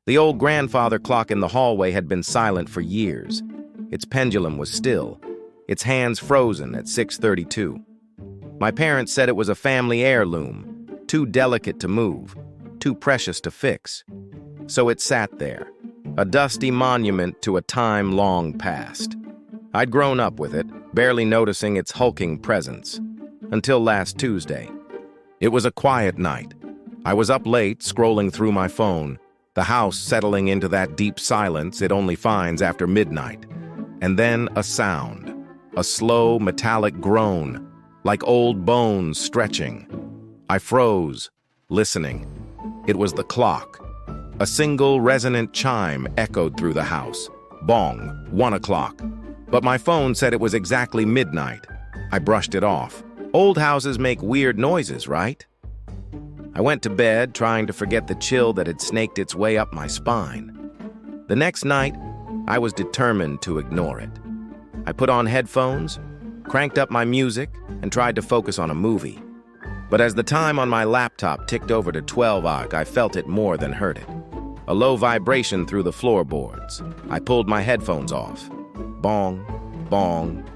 The old grandfather clock in the hallway had been silent for years. Its pendulum was still, its hands frozen at 6:32. My parents said it was a family heirloom, too delicate to move, too precious to fix. So it sat there, a dusty monument to a time long past. I'd grown up with it, barely noticing its hulking presence, until last Tuesday. It was a quiet night. I was up late, scrolling through my phone, the house settling into that deep silence it only finds after midnight. And then a sound, a slow, metallic groan, like old bones stretching. I froze, listening. It was the clock. A single resonant chime echoed through the house. Bong, 1 o'clock. But my phone said it was exactly midnight. I brushed it off. Old houses make weird noises, right? I went to bed, trying to forget the chill that had snaked its way up my spine. The next night, I was determined to ignore it. I put on headphones, cranked up my music, and tried to focus on a movie. But as the time on my laptop ticked over to 12 I felt it more than heard it. A low vibration through the floorboards. I pulled my headphones off. Bong, bong,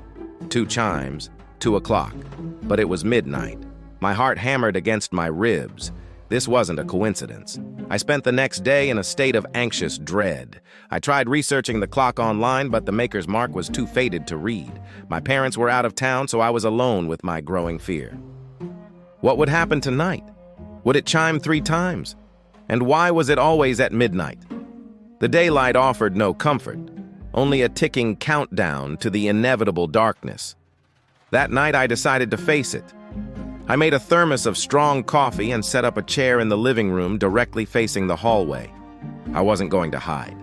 2 chimes, 2 o'clock. But it was midnight. My heart hammered against my ribs. This wasn't a coincidence. I spent the next day in a state of anxious dread. I tried researching the clock online, but the maker's mark was too faded to read. My parents were out of town, so I was alone with my growing fear. What would happen tonight? Would it chime 3 times? And why was it always at midnight? The daylight offered no comfort, only a ticking countdown to the inevitable darkness. That night I decided to face it. I made a thermos of strong coffee and set up a chair in the living room directly facing the hallway. I wasn't going to hide.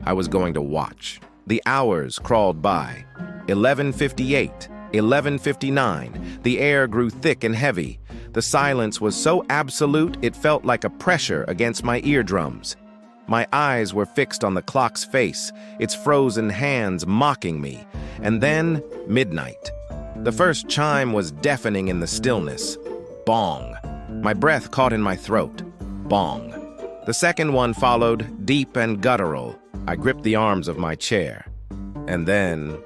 I was going to watch. The hours crawled by. 11:58, 11:59. The air grew thick and heavy. The silence was so absolute it felt like a pressure against my eardrums. My eyes were fixed on the clock's face, its frozen hands mocking me. And then, midnight. The first chime was deafening in the stillness. Bong. My breath caught in my throat. Bong. The second one followed, deep and guttural. I gripped the arms of my chair. And then,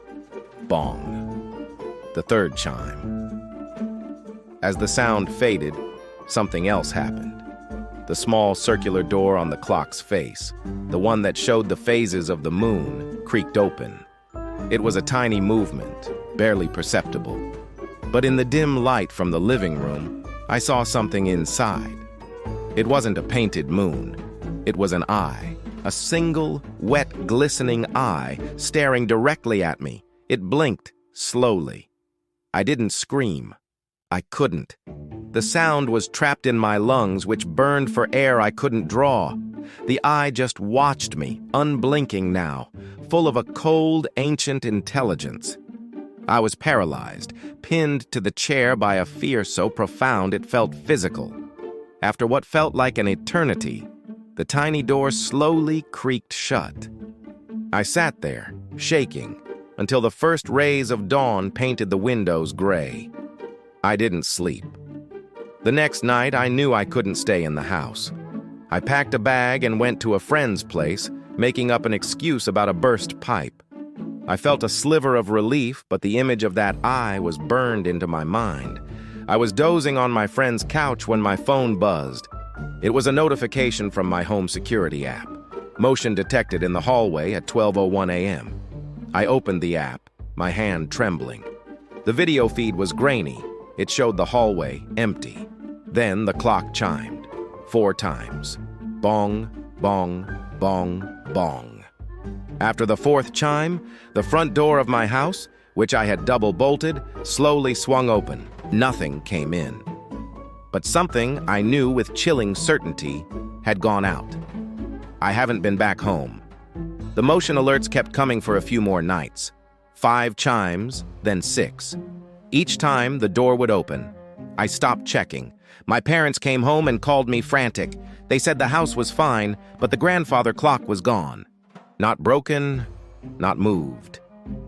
bong. The third chime. As the sound faded, something else happened. The small circular door on the clock's face, the one that showed the phases of the moon, creaked open. It was a tiny movement, barely perceptible. But in the dim light from the living room, I saw something inside. It wasn't a painted moon. It was an eye, a single, wet, glistening eye staring directly at me. It blinked slowly. I didn't scream. I couldn't. The sound was trapped in my lungs, which burned for air I couldn't draw. The eye just watched me, unblinking now, full of a cold, ancient intelligence. I was paralyzed, pinned to the chair by a fear so profound it felt physical. After what felt like an eternity, the tiny door slowly creaked shut. I sat there, shaking, until the first rays of dawn painted the windows gray. I didn't sleep. The next night, I knew I couldn't stay in the house. I packed a bag and went to a friend's place, making up an excuse about a burst pipe. I felt a sliver of relief, but the image of that eye was burned into my mind. I was dozing on my friend's couch when my phone buzzed. It was a notification from my home security app. Motion detected in the hallway at 12:01 a.m. I opened the app, my hand trembling. The video feed was grainy. It showed the hallway empty. Then the clock chimed 4 times. Bong, bong, bong, bong. After the 4th chime, the front door of my house, which I had double-bolted, slowly swung open. Nothing came in. But something I knew with chilling certainty had gone out. I haven't been back home. The motion alerts kept coming for a few more nights. 5 chimes, then 6. Each time, the door would open. I stopped checking. My parents came home and called me frantic. They said the house was fine, but the grandfather clock was gone. Not broken, not moved.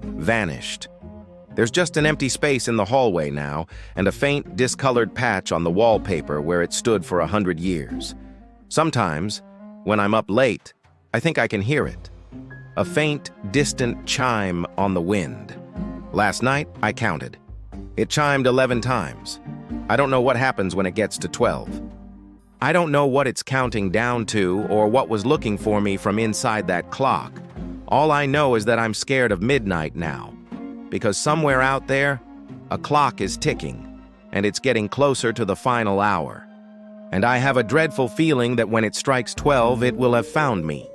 Vanished. There's just an empty space in the hallway now, and a faint, discolored patch on the wallpaper where it stood for 100 years. Sometimes, when I'm up late, I think I can hear it. A faint, distant chime on the wind. Last night, I counted. It chimed 11 times. I don't know what happens when it gets to 12. I don't know what it's counting down to or what was looking for me from inside that clock. All I know is that I'm scared of midnight now, because somewhere out there, a clock is ticking, and it's getting closer to the final hour. And I have a dreadful feeling that when it strikes 12, it will have found me.